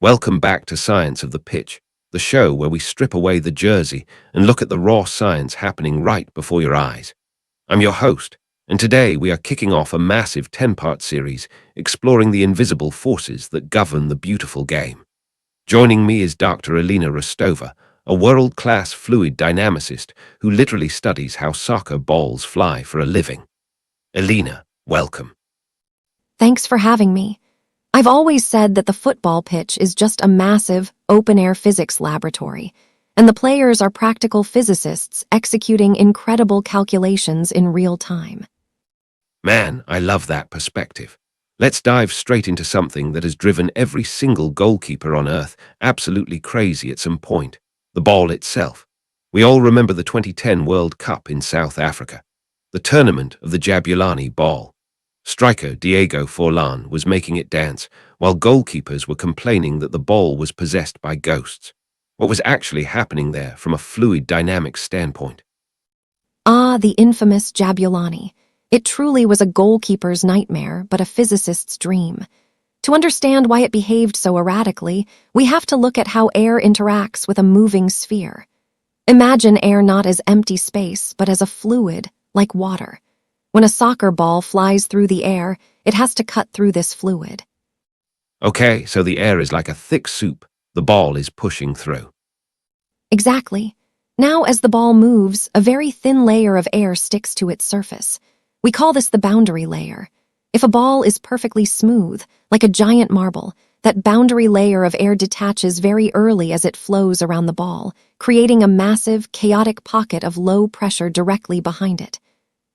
Welcome back to Science of the Pitch, the show where we strip away the jersey and look at the raw science happening right before your eyes. I'm your host, and today we are kicking off a massive 10-part series exploring the invisible forces that govern the beautiful game. Joining me is Dr. Elena Rostova, a world-class fluid dynamicist who literally studies how soccer balls fly for a living. Elena, welcome. Thanks for having me. I've always said that the football pitch is just a massive, open-air physics laboratory, and the players are practical physicists executing incredible calculations in real time. Man, I love that perspective. Let's dive straight into something that has driven every single goalkeeper on Earth absolutely crazy at some point: the ball itself. We all remember the 2010 World Cup in South Africa, the tournament of the Jabulani ball. Striker Diego Forlan was making it dance, while goalkeepers were complaining that the ball was possessed by ghosts. What was actually happening there from a fluid dynamics standpoint? Ah, the infamous Jabulani. It truly was a goalkeeper's nightmare, but a physicist's dream. To understand why it behaved so erratically, we have to look at how air interacts with a moving sphere. Imagine air not as empty space, but as a fluid, like water. When a soccer ball flies through the air, it has to cut through this fluid. Okay, so the air is like a thick soup the ball is pushing through. Exactly. Now, as the ball moves, a very thin layer of air sticks to its surface. We call this the boundary layer. If a ball is perfectly smooth, like a giant marble, that boundary layer of air detaches very early as it flows around the ball, creating a massive, chaotic pocket of low pressure directly behind it.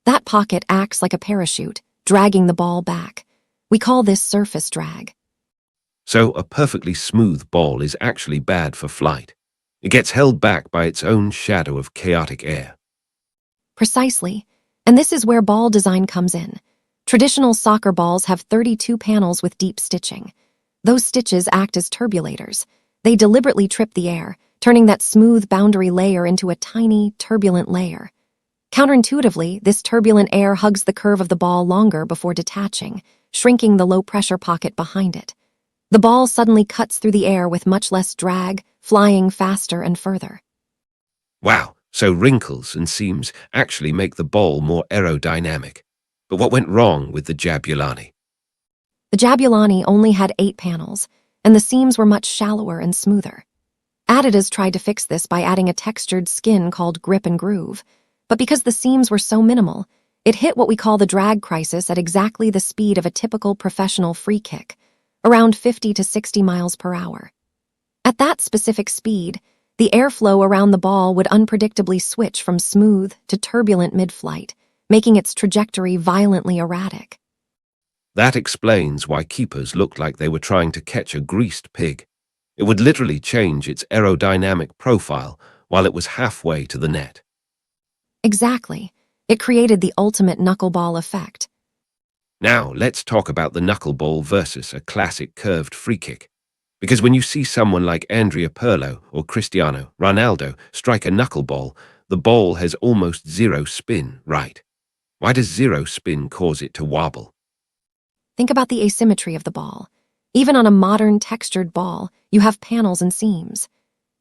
That pocket acts like a parachute, dragging the ball back. We call this surface drag. So a perfectly smooth ball is actually bad for flight. It gets held back by its own shadow of chaotic air. Precisely. And this is where ball design comes in. Traditional soccer balls have 32 panels with deep stitching. Those stitches act as turbulators. They deliberately trip the air, turning that smooth boundary layer into a tiny, turbulent layer. Counterintuitively, this turbulent air hugs the curve of the ball longer before detaching, shrinking the low-pressure pocket behind it. The ball suddenly cuts through the air with much less drag, flying faster and further. Wow, so wrinkles and seams actually make the ball more aerodynamic. But what went wrong with the Jabulani? The Jabulani only had 8 panels, and the seams were much shallower and smoother. Adidas tried to fix this by adding a textured skin called grip and groove, but because the seams were so minimal, it hit what we call the drag crisis at exactly the speed of a typical professional free kick, around 50 to 60 miles per hour. At that specific speed, the airflow around the ball would unpredictably switch from smooth to turbulent mid-flight, making its trajectory violently erratic. That explains why keepers looked like they were trying to catch a greased pig. It would literally change its aerodynamic profile while it was halfway to the net. Exactly. It created the ultimate knuckleball effect. Now, let's talk about the knuckleball versus a classic curved free kick. Because when you see someone like Andrea Pirlo or Cristiano Ronaldo strike a knuckleball, the ball has almost zero spin, right? Why does zero spin cause it to wobble? Think about the asymmetry of the ball. Even on a modern textured ball, you have panels and seams.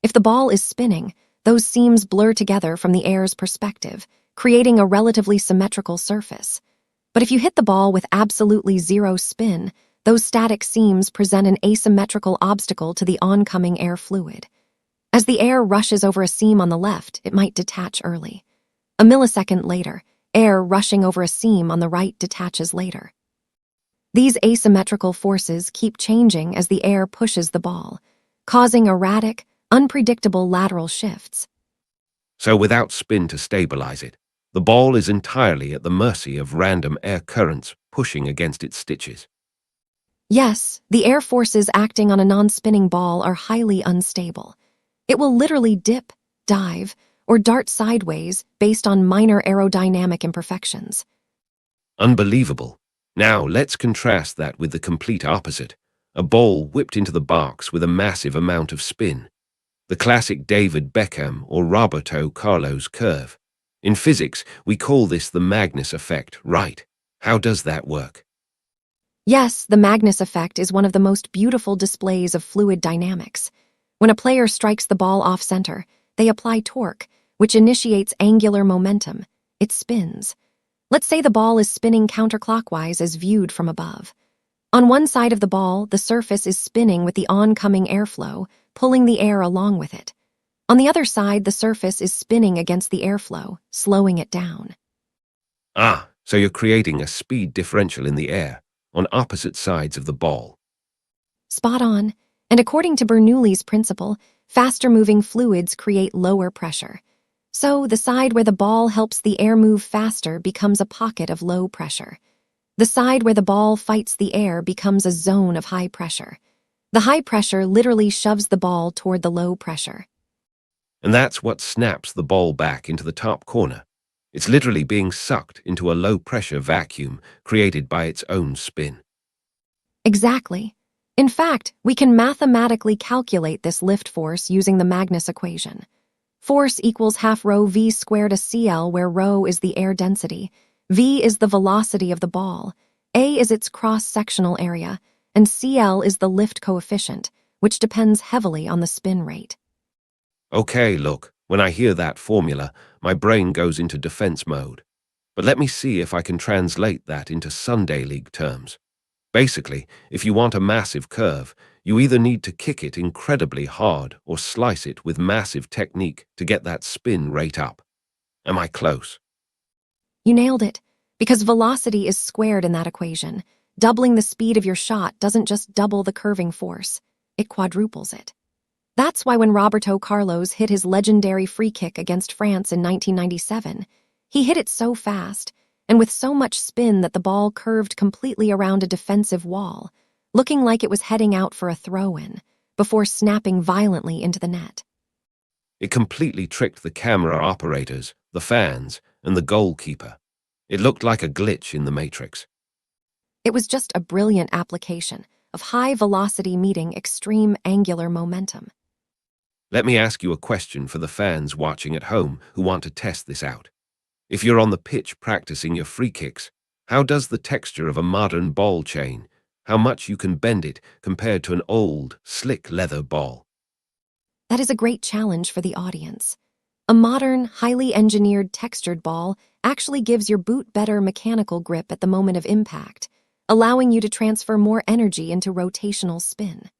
If the ball is spinning, those seams blur together from the air's perspective, creating a relatively symmetrical surface. But if you hit the ball with absolutely zero spin, those static seams present an asymmetrical obstacle to the oncoming air fluid. As the air rushes over a seam on the left, it might detach early. A millisecond later, air rushing over a seam on the right detaches later. These asymmetrical forces keep changing as the air pushes the ball, causing erratic, unpredictable lateral shifts. So without spin to stabilize it, the ball is entirely at the mercy of random air currents pushing against its stitches. Yes, the air forces acting on a non-spinning ball are highly unstable. It will literally dip, dive, or dart sideways based on minor aerodynamic imperfections. Unbelievable. Now let's contrast that with the complete opposite: a ball whipped into the box with a massive amount of spin. The classic David Beckham or Roberto Carlos curve. In physics, we call this the Magnus effect, right? How does that work? Yes, the Magnus effect is one of the most beautiful displays of fluid dynamics. When a player strikes the ball off center, they apply torque, which initiates angular momentum. It spins. Let's say the ball is spinning counterclockwise as viewed from above. On one side of the ball, the surface is spinning with the oncoming airflow, pulling the air along with it. On the other side, the surface is spinning against the airflow, slowing it down. Ah, so you're creating a speed differential in the air, on opposite sides of the ball. Spot on. And according to Bernoulli's principle, faster-moving fluids create lower pressure. So the side where the ball helps the air move faster becomes a pocket of low pressure. The side where the ball fights the air becomes a zone of high pressure. The high pressure literally shoves the ball toward the low pressure. And that's what snaps the ball back into the top corner. It's literally being sucked into a low-pressure vacuum created by its own spin. Exactly. In fact, we can mathematically calculate this lift force using the Magnus equation. Force equals half rho v squared a cl, where rho is the air density, v is the velocity of the ball, a is its cross-sectional area, and cl is the lift coefficient, which depends heavily on the spin rate. Okay, look, when I hear that formula, my brain goes into defense mode. But let me see if I can translate that into Sunday League terms. Basically, if you want a massive curve, you either need to kick it incredibly hard or slice it with massive technique to get that spin rate up. Am I close? You nailed it, because velocity is squared in that equation. Doubling the speed of your shot doesn't just double the curving force, it quadruples it. That's why when Roberto Carlos hit his legendary free kick against France in 1997, he hit it so fast and with so much spin that the ball curved completely around a defensive wall, looking like it was heading out for a throw-in, before snapping violently into the net. It completely tricked the camera operators, the fans, and the goalkeeper. It looked like a glitch in the Matrix. It was just a brilliant application of high velocity meeting extreme angular momentum. Let me ask you a question for the fans watching at home who want to test this out. If you're on the pitch practicing your free kicks, how does the texture of a modern ball change? How much you can bend it compared to an old, slick leather ball? That is a great challenge for the audience. A modern, highly engineered textured ball actually gives your boot better mechanical grip at the moment of impact, allowing you to transfer more energy into rotational spin.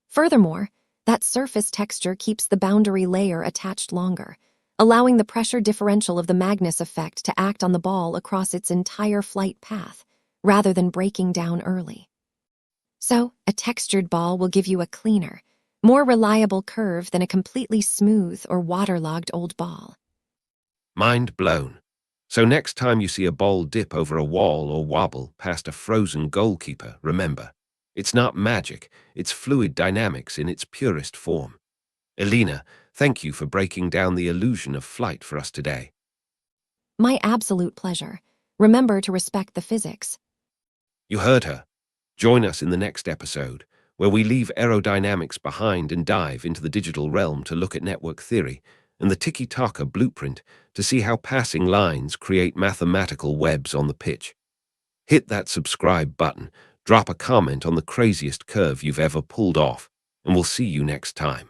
Furthermore, that surface texture keeps the boundary layer attached longer, allowing the pressure differential of the Magnus effect to act on the ball across its entire flight path, rather than breaking down early. So, a textured ball will give you a cleaner, more reliable curve than a completely smooth or waterlogged old ball. Mind blown. So next time you see a ball dip over a wall or wobble past a frozen goalkeeper, remember, it's not magic, it's fluid dynamics in its purest form. Elena, thank you for breaking down the illusion of flight for us today. My absolute pleasure. Remember to respect the physics. You heard her. Join us in the next episode, where we leave aerodynamics behind and dive into the digital realm to look at network theory and the tiki-taka blueprint to see how passing lines create mathematical webs on the pitch. Hit that subscribe button, drop a comment on the craziest curve you've ever pulled off, and we'll see you next time.